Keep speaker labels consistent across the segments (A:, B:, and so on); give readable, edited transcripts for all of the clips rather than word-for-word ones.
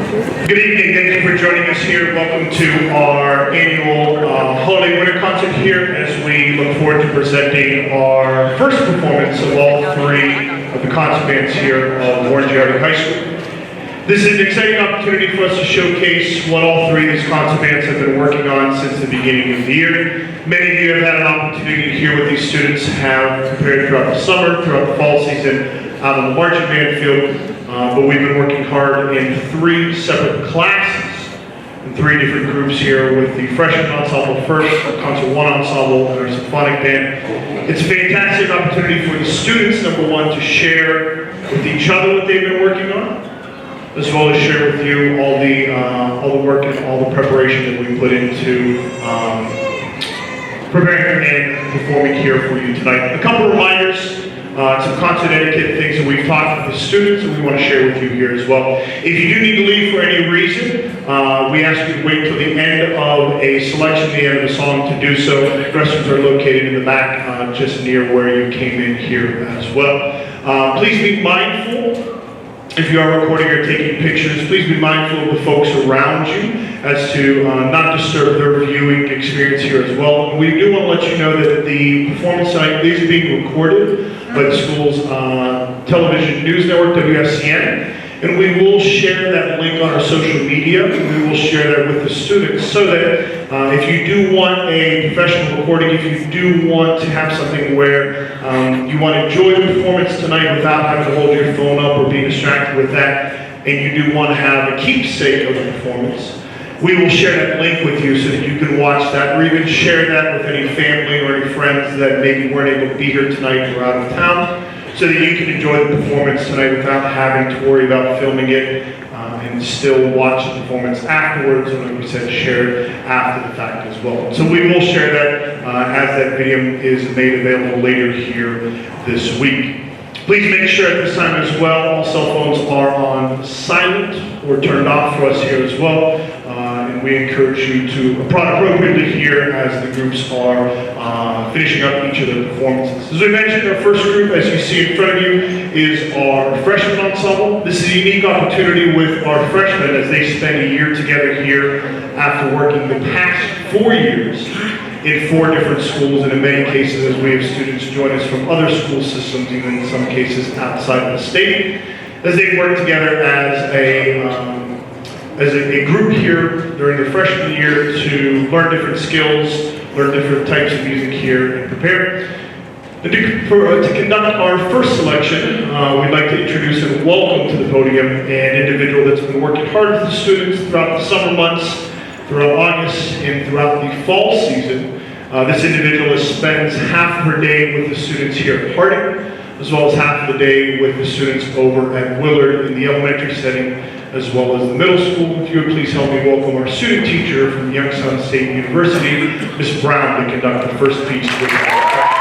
A: Good evening, thank you for joining us here. Welcome to our annual holiday winter concert here as we look forward to presenting our first performance of all three of the concert bands here of Warren G. Harding High School. This is an exciting opportunity for us to showcase what all three of these concert bands have been working on since the beginning of the year. Many of you have had an opportunity to hear what these students have prepared throughout the summer, throughout the fall season, out on the marching band field. But we've been working hard in three separate classes and three different groups here with the Freshman Ensemble first, our Concert 1 Ensemble, and our Symphonic Band. It's a fantastic opportunity for the students, number one, to share with each other what they've been working on, as well as share with you all the work and all the preparation that we put into preparing and performing here for you tonight. A couple reminders. Some concert etiquette things that we've talked with the students and we want to share with you here as well. If you do need to leave for any reason, we ask you to wait till the end of a selection, the end of a song to do so. Restrooms are located in the back, just near where you came in here as well. Please be mindful. If you are recording or taking pictures, please be mindful of the folks around you as to not disturb their viewing experience here as well. We do want to let you know that the performance tonight is being recorded by the school's television news network, WFCN, and we will share that link on our social media. We will share that with the students so that if you do want a professional recording, if you do want to have something where you want to enjoy the performance tonight without having to hold your phone up or be distracted with that, and you do want to have a keepsake of the performance, we will share that link with you so that you can watch that or even share that with any family or any friends that maybe weren't able to be here tonight or out of town, so that you can enjoy the performance tonight without having to worry about filming it and still watch the performance afterwards, or like we said, share it after the fact as well. So we will share that as that video is made available later here this week. Please make sure at this time as well, all cell phones are on silent or turned off for us here as well. And we encourage you to applaud appropriately here as the groups are finishing up each of their performances. As we mentioned, our first group, as you see in front of you, is our Freshman Ensemble. This is a unique opportunity with our freshmen as they spend a year together here after working the past 4 years in 4 different schools, and in many cases, as we have students join us from other school systems, even in some cases outside of the state, as they work together as a group here during the freshman year to learn different skills, learn different types of music here, and prepare. To conduct our first selection, we'd like to introduce and welcome to the podium an individual that's been working hard with the students throughout the summer months, throughout August, and throughout the fall season. This individual spends half of her day with the students here at Harding, as well as half of the day with the students over at Willard in the elementary setting, as well as the middle school. If you would please help me welcome our student teacher from Youngstown State University, Ms. Brown, to conduct the first piece with us.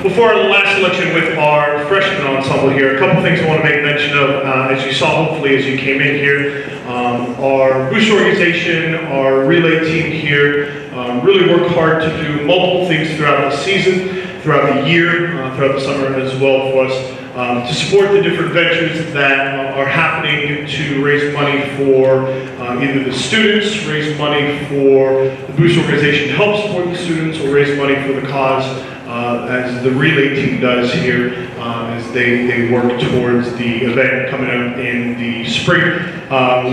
A: Before our last selection with our freshman ensemble here, a couple things I want to make mention of. As you saw, hopefully, as you came in here, our Boughs organization, our relay team here, really work hard to do multiple things throughout the season, throughout the year, throughout the summer as well for us, to support the different ventures that are happening to raise money for either the students, raise money for the Boughs organization to help support the students, or raise money for the cause, as the relay team does here, as they work towards the event coming up in the spring.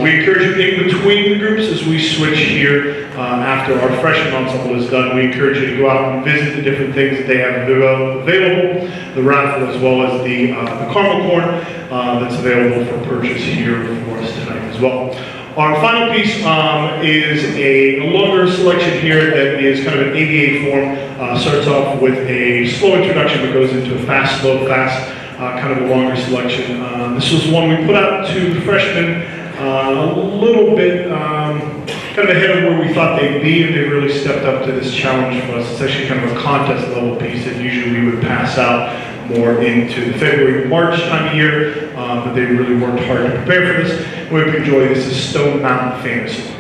A: We encourage you in between the groups as we switch here after our freshman ensemble is done. We encourage you to go out and visit the different things that they have available, the raffle, as well as the caramel corn that's available for purchase here for us tonight as well. Our final piece is a longer selection here that is kind of an ABA form. Starts off with a slow introduction but goes into a fast, slow, fast, kind of a longer selection. This was one we put out to the freshmen a little bit kind of ahead of where we thought they'd be, and they really stepped up to this challenge for us. It's actually kind of a contest level piece that usually we would pass out more into the February, March time of year, but they really worked hard to prepare for this. We hope you enjoy. This is Stone Mountain Fantasy.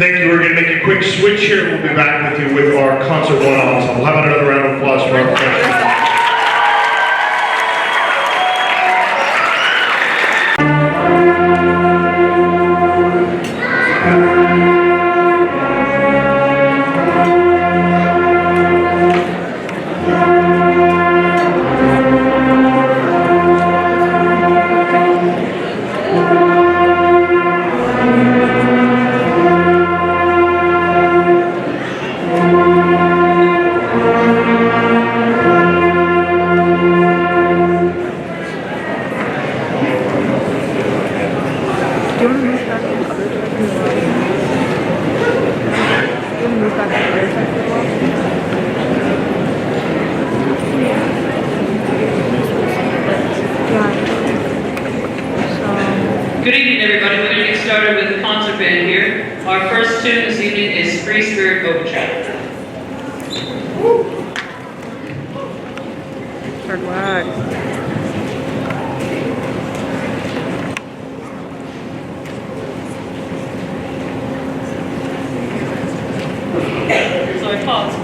A: Thank you. We're going to make a quick switch here. We'll be back with you with our concert one ensemble. How about another round of applause for our Freshmen?
B: Good evening, everybody. We're going to get started with the concert band here. Our first tune this evening is Free Spirit Overture. Sorry, pause.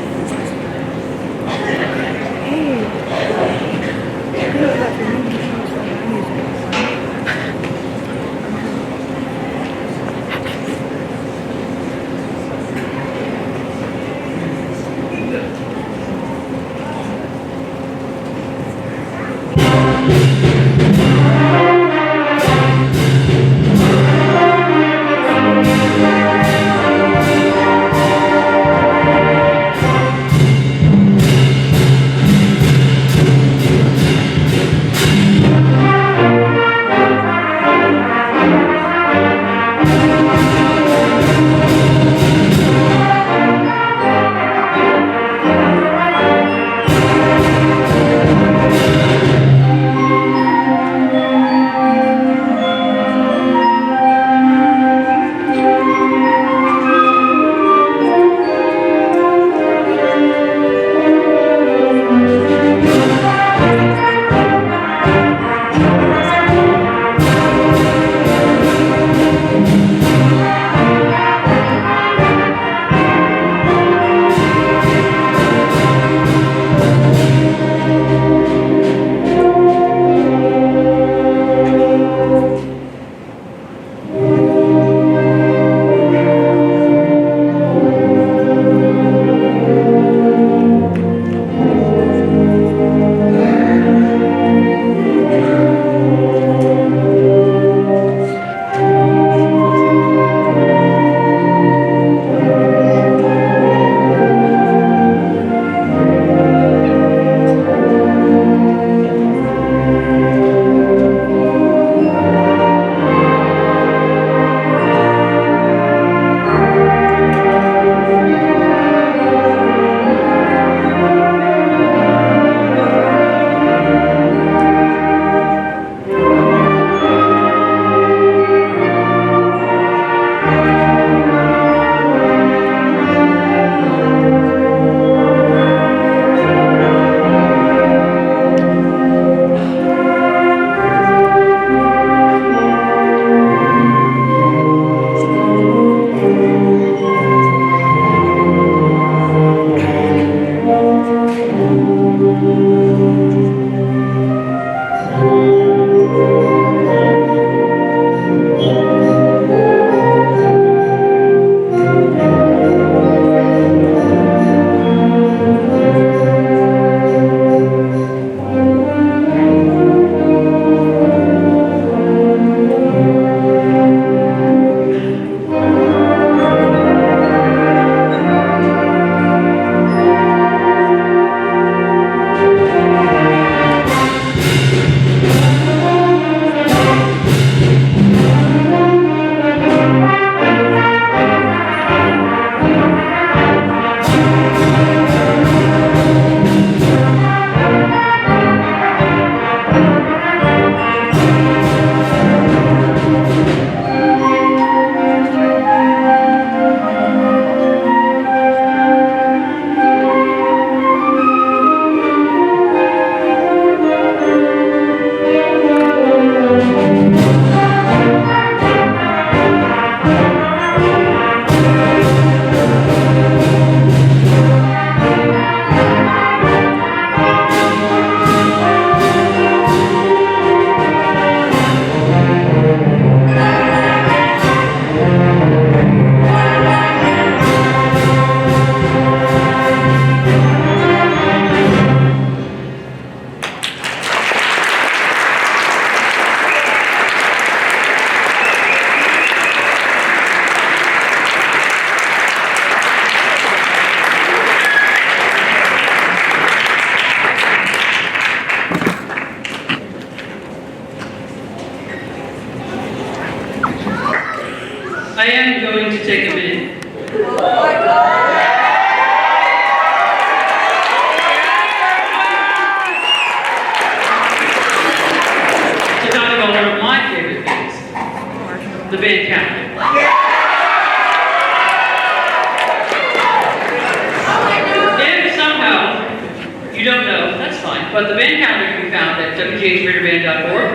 B: But the band calendar can be found at wghreaderband.org.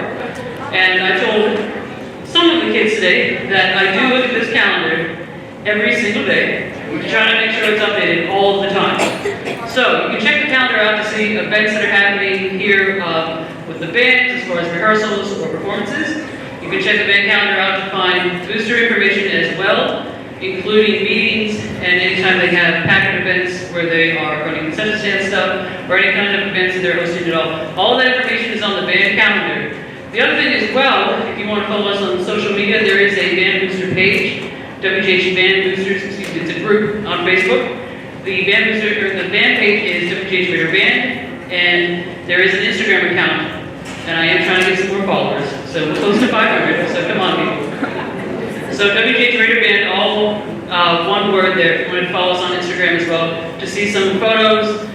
B: And I told some of the kids today that I do look at this calendar every single day to try to make sure it's updated all the time. So you can check the calendar out to see events that are happening here with the band as far as rehearsals or performances. You can check the band calendar out to find booster information as well, including meetings and anytime they have packet events where they are running concession stand stuff or any kind of events that they're hosting at all. All that information is on the band calendar. The other thing as well, if you want to follow us on social media, there is a band booster page, WGH Band Boosters, excuse me, it's a group on Facebook. The band page is WGH Raider Band, and there is an Instagram account, and I am trying to get some more followers. So we're close to 500, so come on, people. So WGH Raider Band, all one word there. If you want to follow us on Instagram as well to see some photos,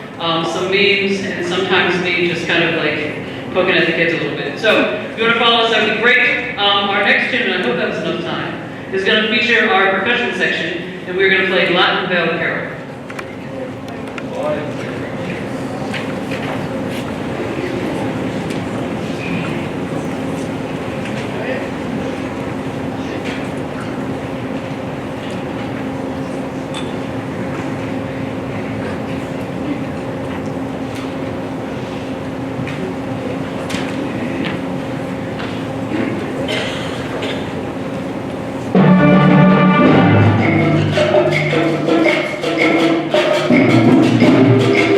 B: some memes, and sometimes me just kind of like poking at the kids a little bit. So if you want to follow us, that would be great. Our next tune, and I hope that was enough time, is going to feature our percussion section, and we're going to play Latin Bell Carol.
C: Thank you.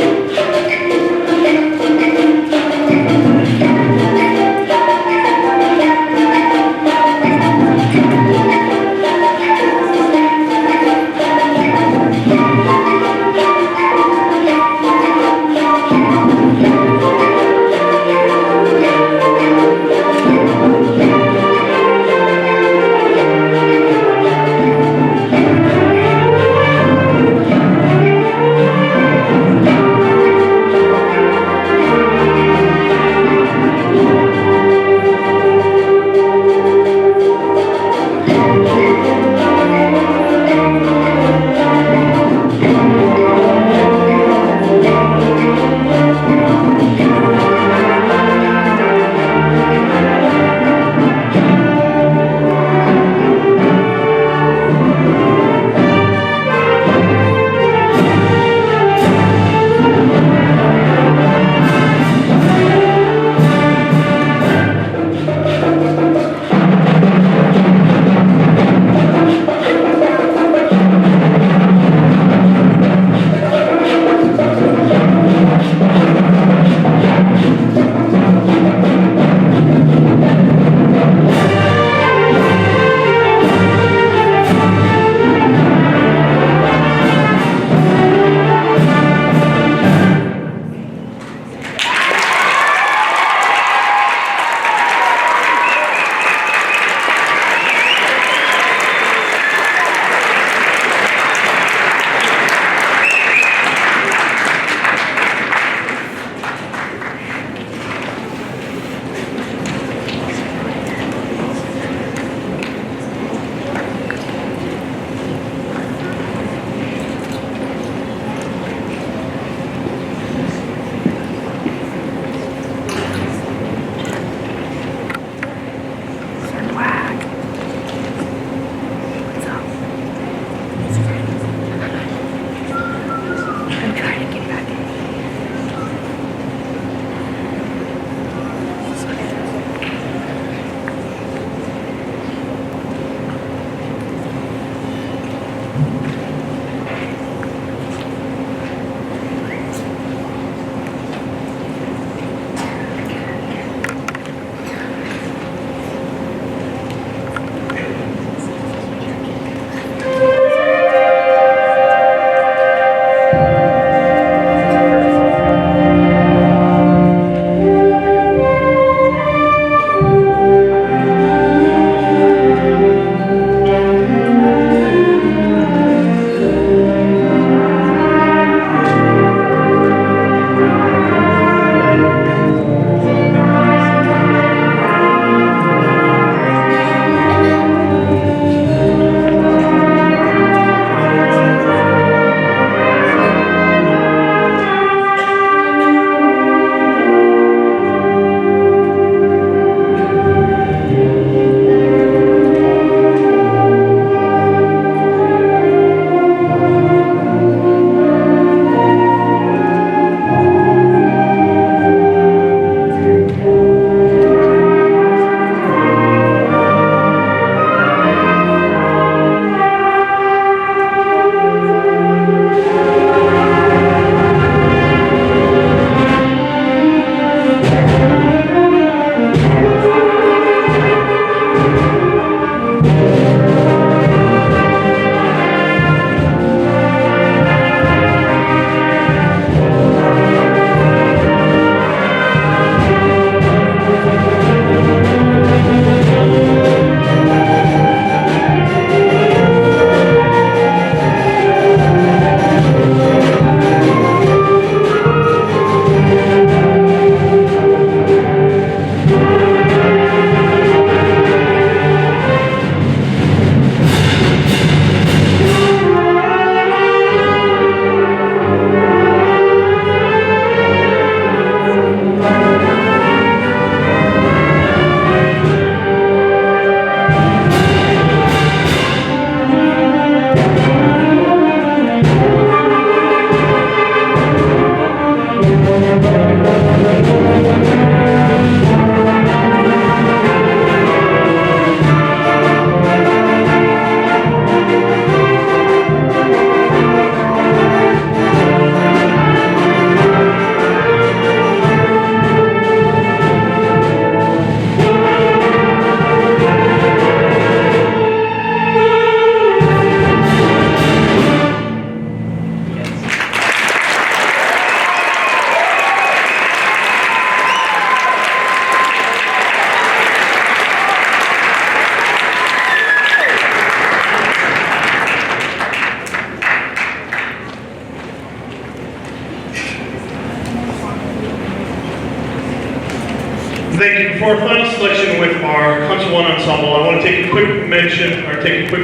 A: Thank you. For our final selection with our Concert One Ensemble, I want to take a quick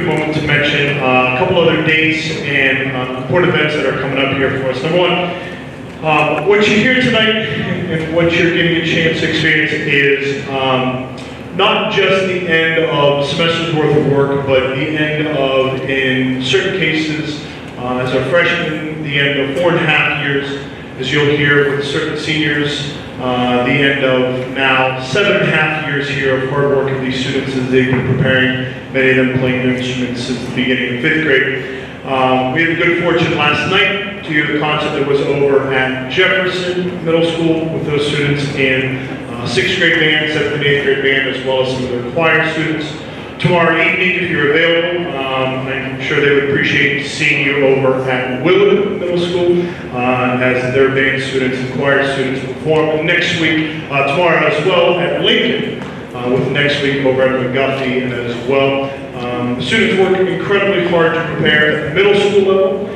A: moment to mention a couple other dates and important events that are coming up here for us. Number one, what you hear tonight and what you're getting a chance to experience is not just the end of semester's worth of work, but the end of, in certain cases, as a freshman, the end of 4.5 years, as you'll hear with certain seniors, the end of now 7.5 years here of hard work of these students as they've been preparing, many of them playing their instruments since the beginning of 5th grade. We had the good fortune last night to hear the concert that was over at Jefferson Middle School with those students in 6th grade band, 7th and 8th grade band, as well as some of their choir students. Tomorrow evening, if you're available, I'm sure they would appreciate seeing you over at Willard Middle School as their band students and choir students perform. Next week, tomorrow as well at Lincoln, with next week over at McGuffey as well. The students work incredibly hard to prepare at the middle school level,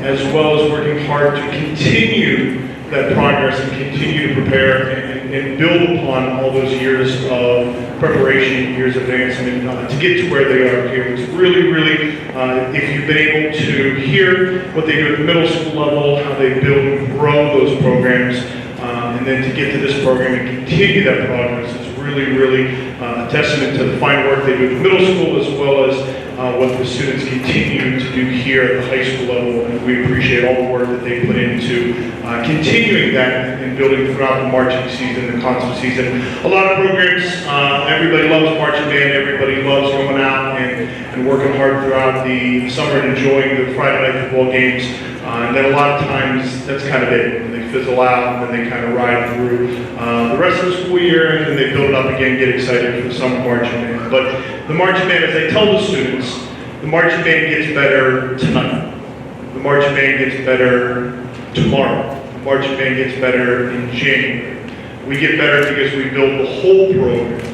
A: as well as working hard to continue that progress and continue to prepare and build upon all those years of preparation, years of advancement to get to where they are here. It's really, if you've been able to hear what they do at the middle school level, how they build and grow those programs, and then to get to this program and continue that progress, it's really a testament to the fine work they do at the middle school as well as what the students continue to do here at the high school level, and we appreciate all the work that they put into continuing that and building throughout the marching season, the concert season. A lot of programs, everybody loves marching band, everybody loves going out and working hard throughout the summer and enjoying the Friday night football games, and then a lot of times that's kind of it. And they fizzle out and then they kind of ride through the rest of the school year, and then they build it up again, get excited for the summer marching band. But the marching band, as I tell the students, the marching band gets better tonight. The marching band gets better tomorrow. The marching band gets better in January. We get better because we build the whole program.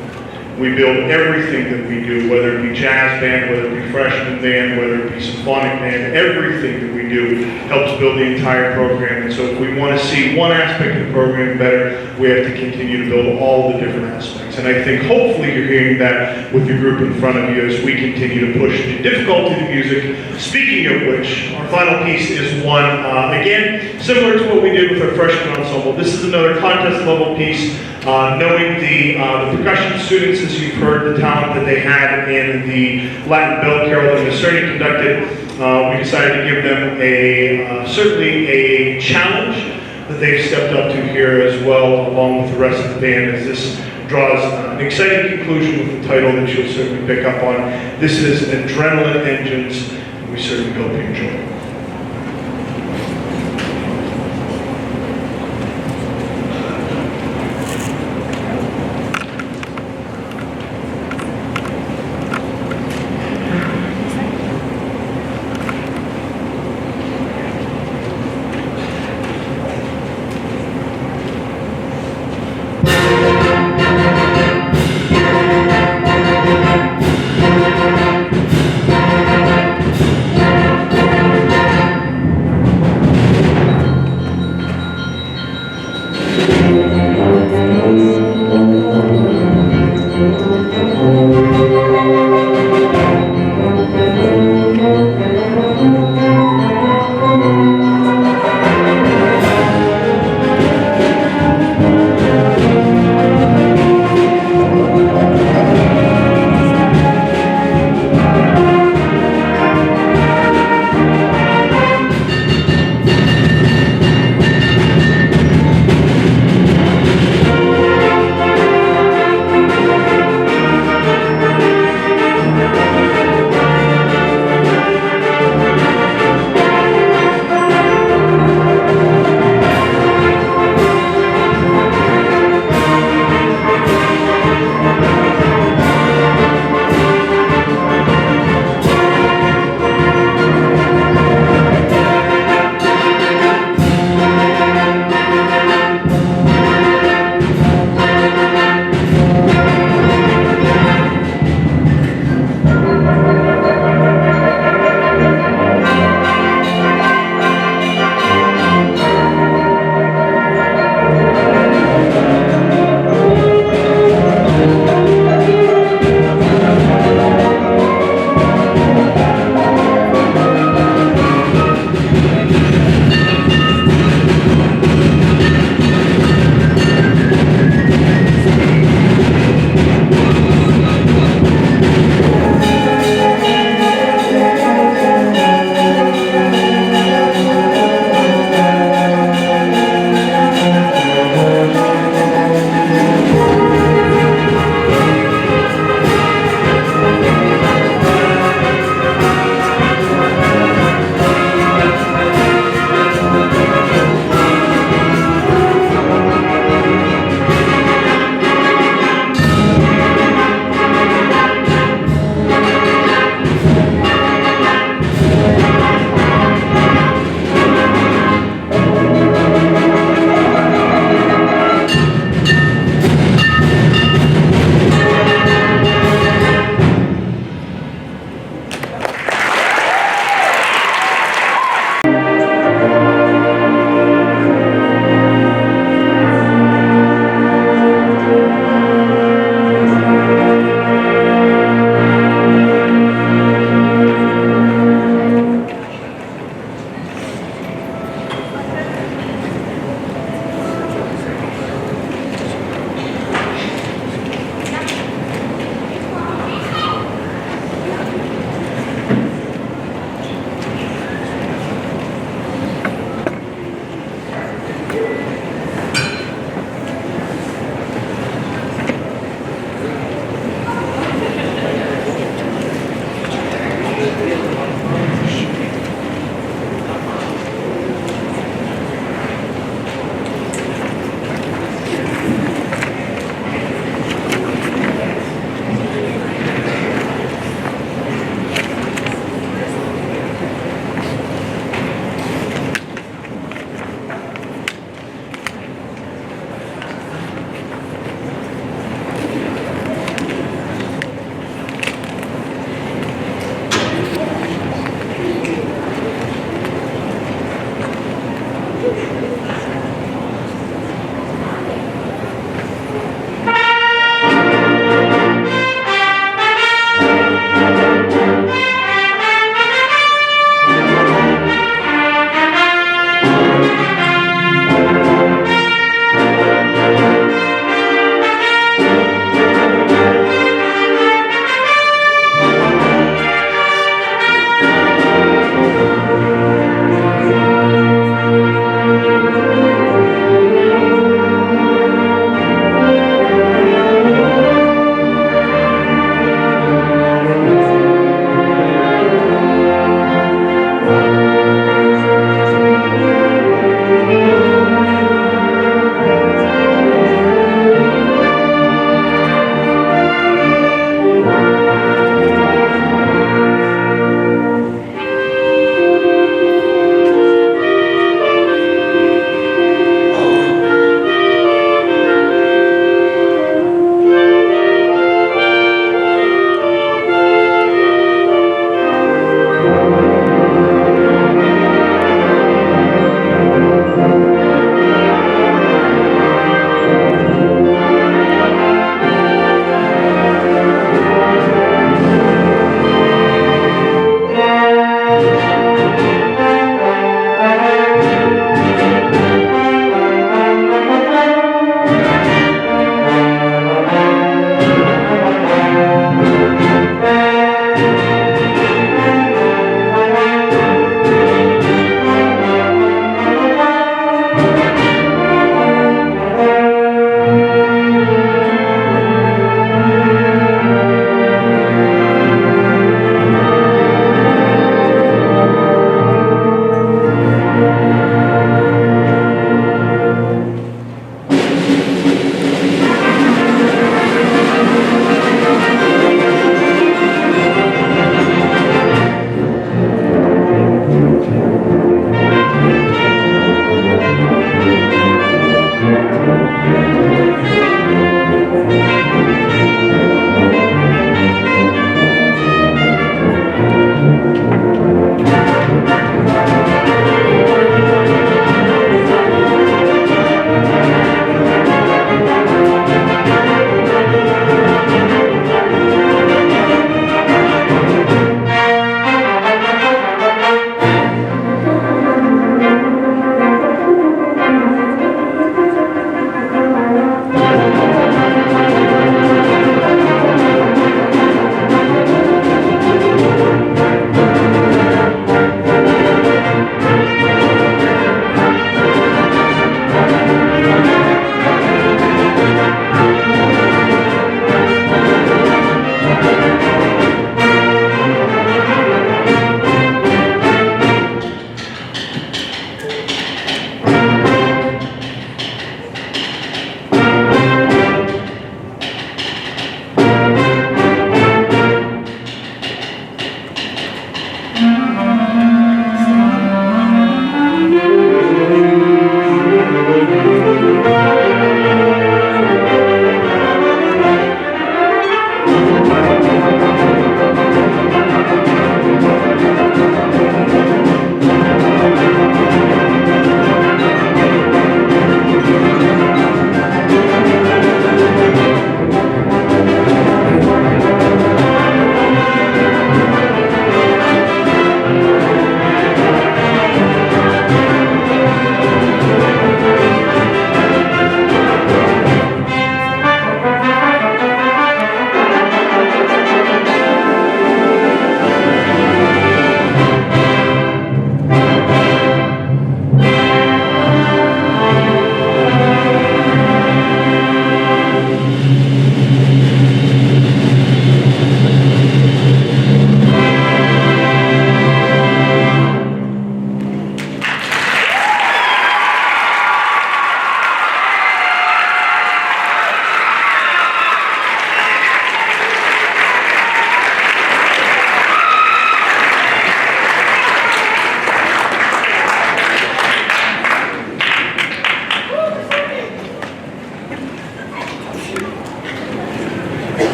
A: We build everything that we do, whether it be jazz band, whether it be freshman band, whether it be symphonic band, everything that we do helps build the entire program. And so if we want to see one aspect of the program better, we have to continue to build all the different aspects. And I think hopefully you're hearing that with the group in front of you as we continue to push the difficulty of the music. Speaking of which, our final piece is one, again, similar to what we did with our freshman ensemble. This is another contest level piece. Knowing the percussion students, as you've heard, the talent that they had in the Latin bell carol that Ms. Sirney conducted, we decided to give them certainly a challenge that they've stepped up to here as well, along with the rest of the band, as this draws an exciting conclusion with the title that you'll certainly pick up on. This is Adrenaline Engines, and we certainly hope you enjoy it.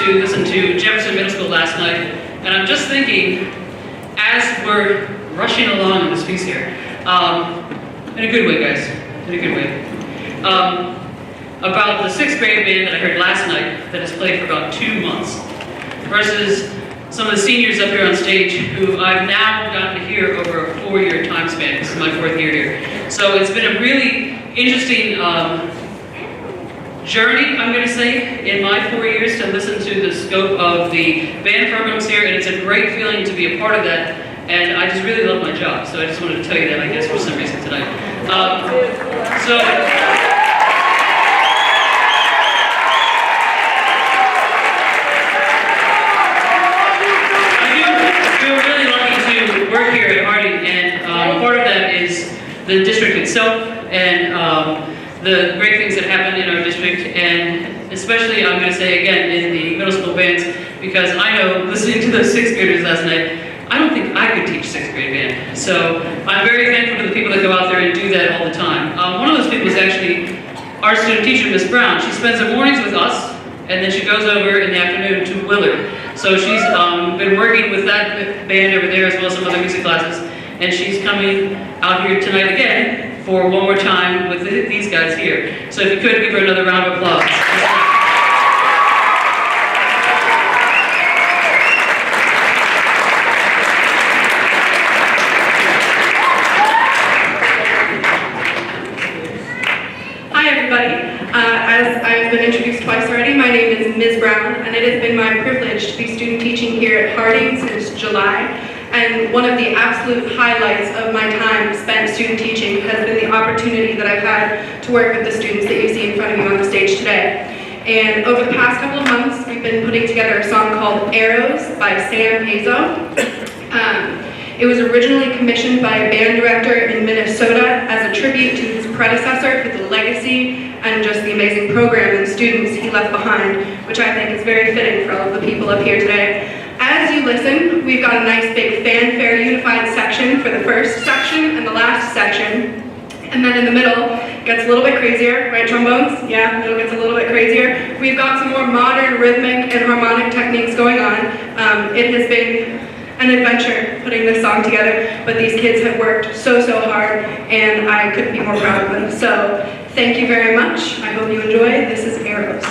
B: to listen to Jefferson Middle School last night, and I'm just thinking, as we're rushing along in this piece here, in a good way, guys, in a good way, about the 6th grade band that I heard last night that has played for about 2 months, versus some of the seniors up here on stage who I've now gotten to hear over a 4-year time span. This is my 4th year here. So it's been a really interesting journey, I'm going to say, in my 4 years to listen to the scope of the band programs here, and it's a great feeling to be a part of that, and I just really love my job, so I just wanted to tell you that, I guess, for some reason tonight. Work here at Harding, and part of that is the district itself and the great things that happen in our district, and especially, I'm going to say again, in the middle school bands, because I know, listening to those 6th graders last night, I don't think I could teach 6th grade band. So I'm very thankful to the people that go out there and do that all the time. One of those people is actually our student teacher, Miss Brown. She spends the mornings with us, and then she goes over in the afternoon to Willard. So she's been working with that band over there as well as some other music classes, and she's coming out here tonight again for one more time with these guys here. So if you could, give her another round of applause.
C: Hi everybody. As I've been introduced twice already, my name is Ms. Brown, and it has been my privilege to be student teaching here at Harding since July. And one of the absolute highlights of my time spent student teaching has been the opportunity that I've had to work with the students that you see in front of you on the stage today. And over the past couple of months, we've been putting together a song called Arrows by Hazo. It was originally commissioned by a band director in Minnesota as a tribute to his predecessor for the legacy and just the amazing program and students he left behind, which I think is very fitting for all of the people up here today. As you listen, we've got a nice big fanfare unified section for the first section and the last section. And then in the middle, it gets a little bit crazier, right, trombones? Yeah, middle gets a little bit crazier. We've got some more modern rhythmic and harmonic techniques going on. It has been an adventure putting this song together, but these kids have worked so hard, and I couldn't be more proud of them. So thank you very much. I hope you enjoy. This is Arrows.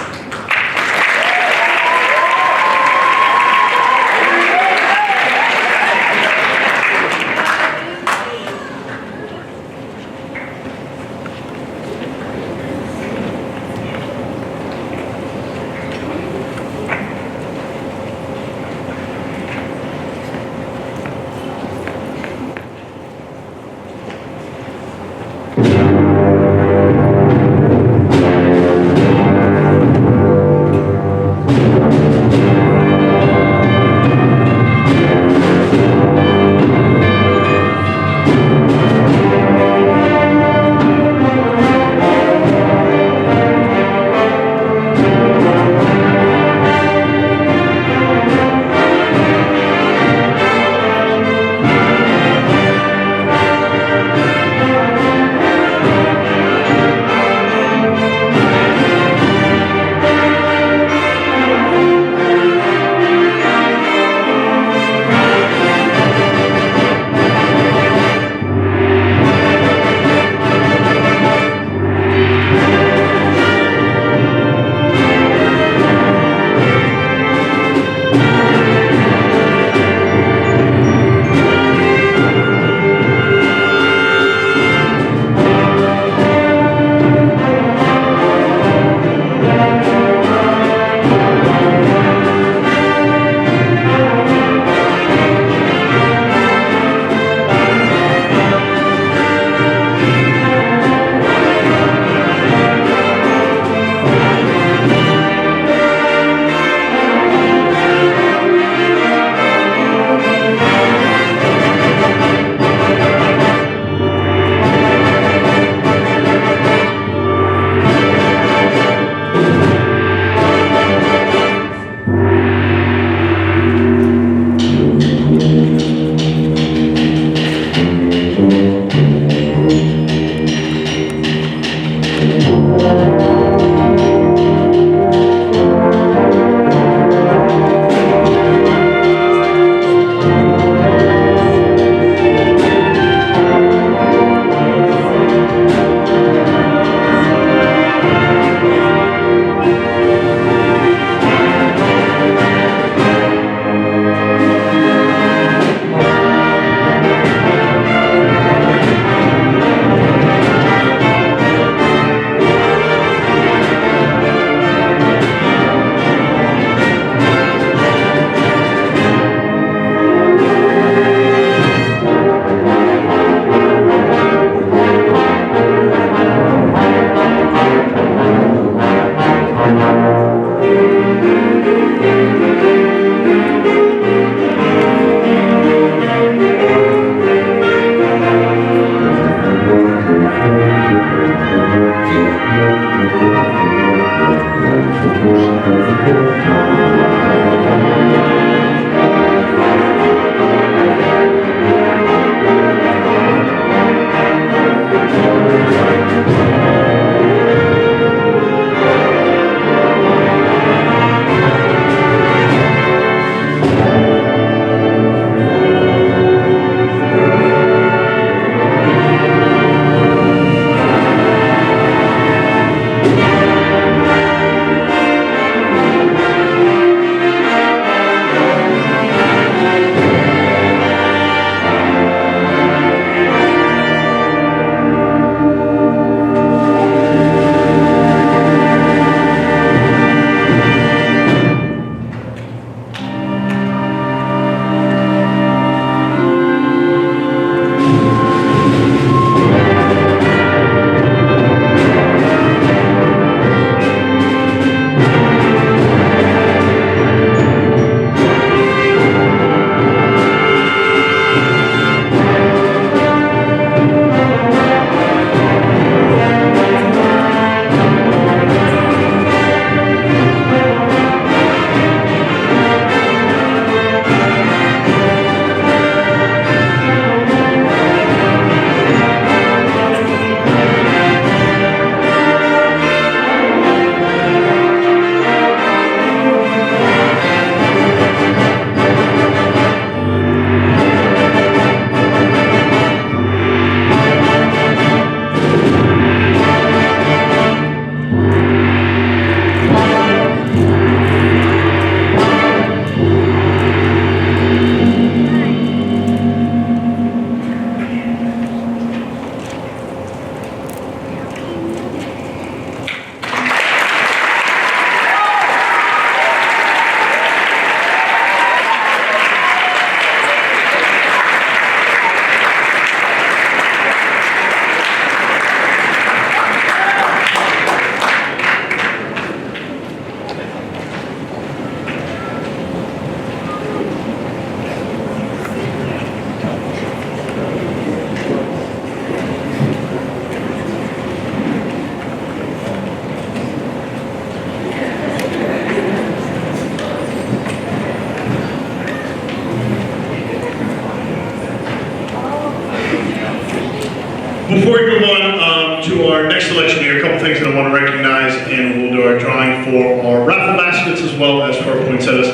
A: Before we move on to our next selection here, a couple things that I want to recognize, and we'll do our drawing for our raffle baskets as well as for our poinsettias.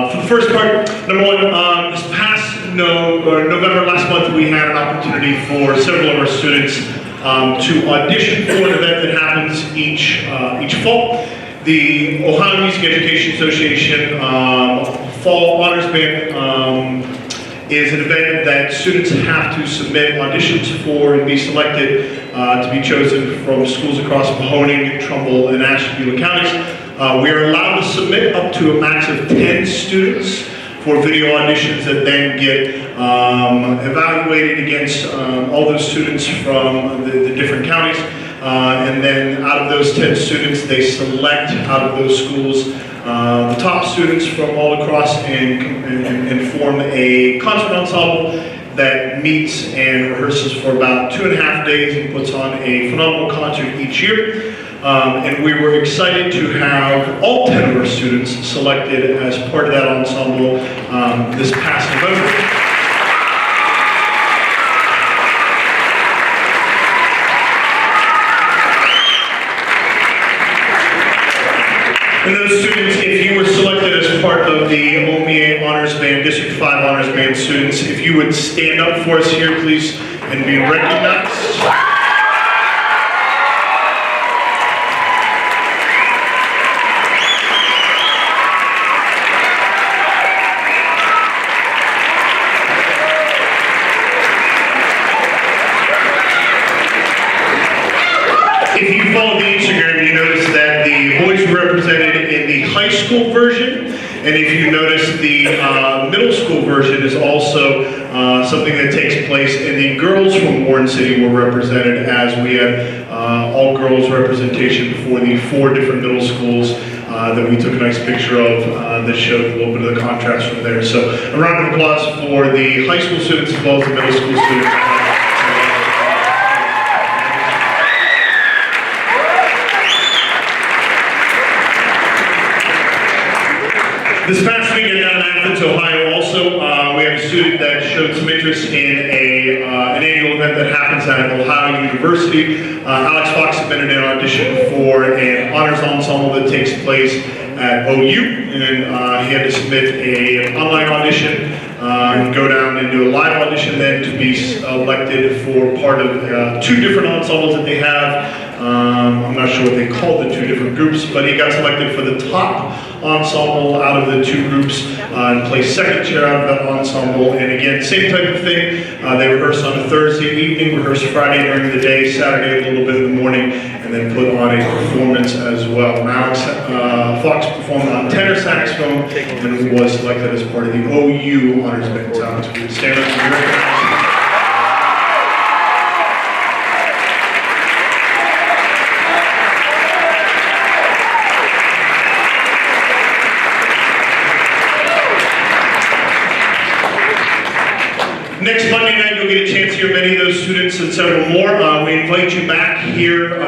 A: For the first part, number one, this past November, last month, we had an opportunity for several of our students to audition for an event that happens each fall. The Ohio Music Education Association Fall Honors Band is an event that students have to submit auditions for and be selected to be chosen from schools across Mahoning, Trumbull, and Ashtabula counties. We are allowed to submit up to a max of 10 students for video auditions that then get evaluated against all those students from the different counties. And then out of those 10 students, they select out of those schools the top students from all across and form a concert ensemble that meets and rehearses for about 2.5 days and puts on a phenomenal concert each year. And we were excited to have all 10 of our students selected as part of that ensemble this past November. And those students, if you were selected as part of the OMIA Honors Band, District 5 Honors Band students, if you would stand up for us here, please, and be recognized. If you follow the Instagram, you notice that the boys were represented in the high school version, and if you notice, the middle school version is also something that takes place, and the girls from Warren City were represented as we had all girls representation for the 4 different middle schools that we took a nice picture of that showed a little bit of the contrast from there. So a round of applause for the high school students as well as the middle school students. This past weekend down in Athens, Ohio, also, we have a student that showed some interest in an annual event that happens at Ohio University. Alex Fox submitted an audition for an honors ensemble that takes place at OU, and he had to submit an online audition and go down and do a live audition then to be elected for part of 2 different ensembles that they have. I'm not sure what they call the 2 different groups, but he got selected for the top ensemble out of the 2 groups and placed second chair out of that ensemble. And again, same type of thing. They rehearse on a Thursday evening, rehearse Friday during the day, Saturday a little bit in the morning, and then put on a performance as well. Alex Fox performed on tenor saxophone and was selected as part of the OU Honors Band. So Alex, we stand up and be recognized. Next Monday night, you'll get a chance to hear many of those students and several more. We invite you back here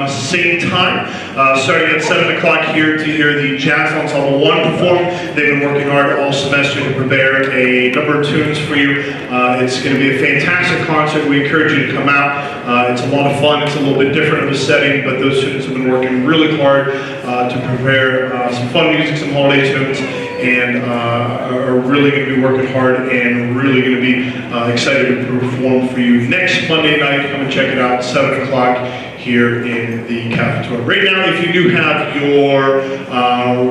A: same time, starting at 7 o'clock here to hear the Jazz Ensemble 1 perform. They've been working hard all semester to prepare a number of tunes for you. It's going to be a fantastic concert. We encourage you to come out. It's a lot of fun. It's a little bit different of a setting, but those students have been working really hard to prepare some fun music, some holiday tunes, and are really going to be working hard and really going to be excited to perform for you next Monday night. Come and check it out, 7 o'clock here in the cafeteria. Right now, if you do have your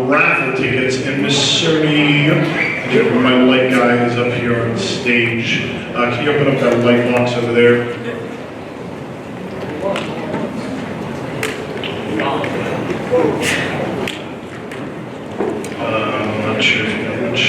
A: raffle tickets, and Miss Sirney, my light guy is up here on stage. Can you open up that light box over there? I'm not sure if you know which.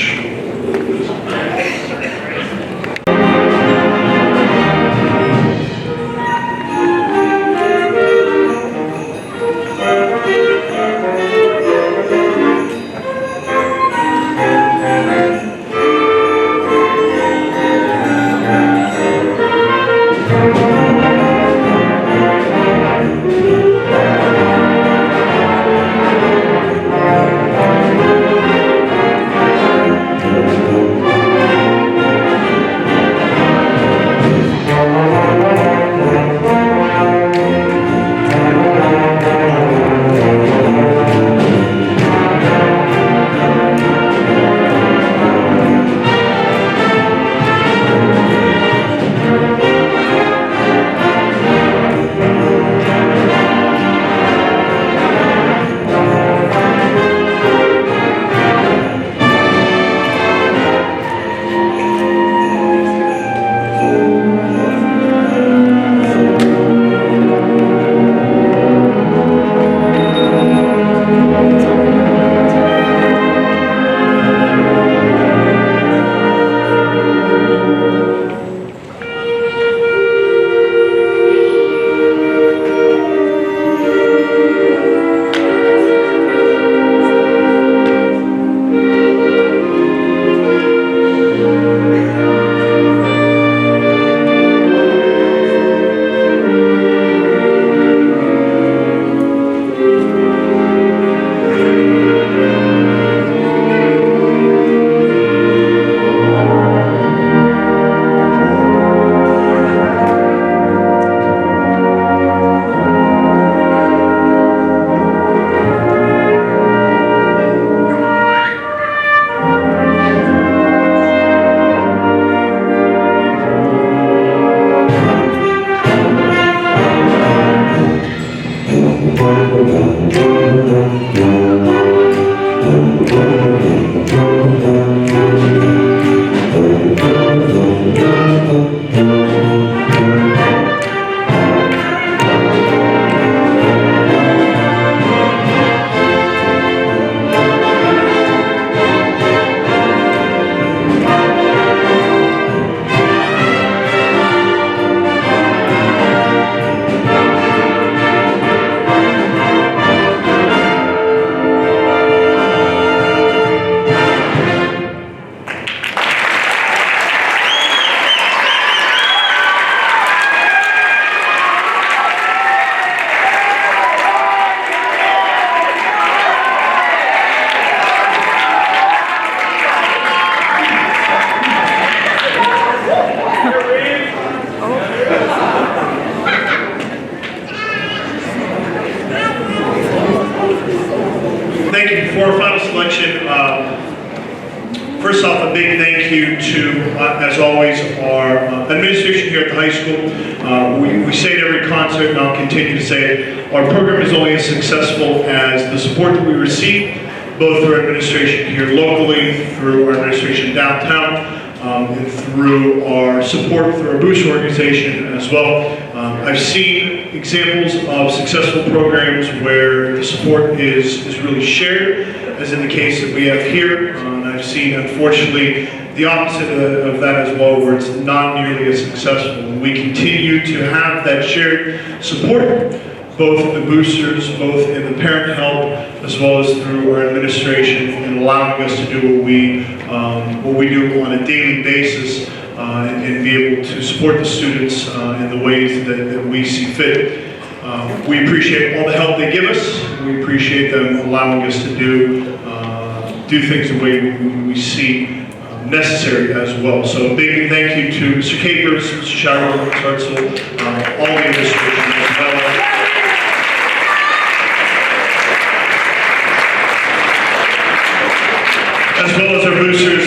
A: First off, a big thank you to, as always, our administration here at the high school. We say it every concert, and I'll continue to say it. Our program is only as successful as the support that we receive, both through our administration here locally, through our administration downtown, and through our support through our Boughs organization as well. I've seen examples of successful programs where the support is really shared, as in the case that we have here. And I've seen, unfortunately, the opposite of that as well, where it's not nearly as successful. And we continue to have that shared support, both in the boosters, both in the parent help, as well as through our administration, and allowing us to do what we do on a daily basis, and be able to support the students in the ways that we see fit. We appreciate all the help they give us. We appreciate them allowing us to do things the way we see necessary as well. So a big thank you to Mr. Capers, Mr. Shire, Mr. Hartzell, all the administration as well. As well as our boosters,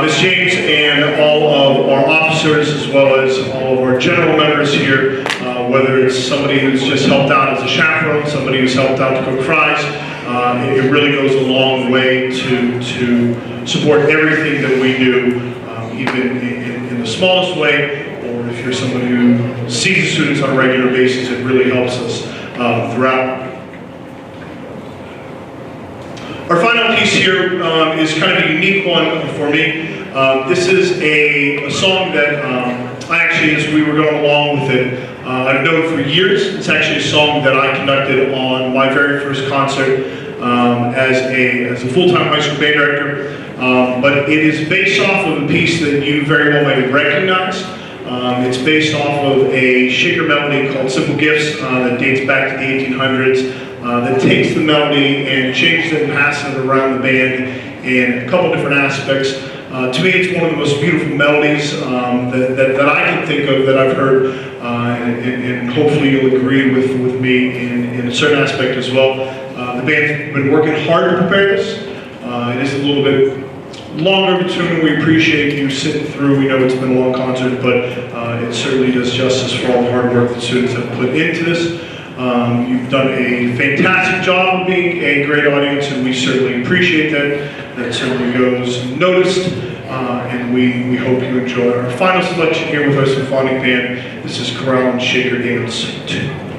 A: Ms. James, and all of our officers, as well as all of our general members here, whether it's somebody who's just helped out as a chaperone, somebody who's helped out to cook fries. It really goes a long way to support everything that we do, even in the smallest way, or if you're somebody who sees the students on a regular basis, it really helps us throughout. Our final piece here is kind of a unique one for me. This is a song that I actually, as we were going along with it, I've known for years. It's actually a song that I conducted on my very first concert as a full-time high school band director. But it is based off of a piece that you very well may recognize. It's based off of a shaker melody called Simple Gifts that dates back to the 1800s. That takes the melody and changes it and passes it around the band in a couple different aspects. To me, it's one of the most beautiful melodies that I can think of that I've heard, and hopefully you'll agree with me in a certain aspect as well. The band's been working hard to prepare this. It is a little bit longer of a tune. We appreciate you sitting through. We know it's been a long concert, but it certainly does justice for all the hard work the students have put into this. You've done a fantastic job of being a great audience, and we certainly appreciate that. That certainly goes noticed, and we hope you enjoy our final selection here with our Symphonic Band. This is Chorale and Shaker Dance 2.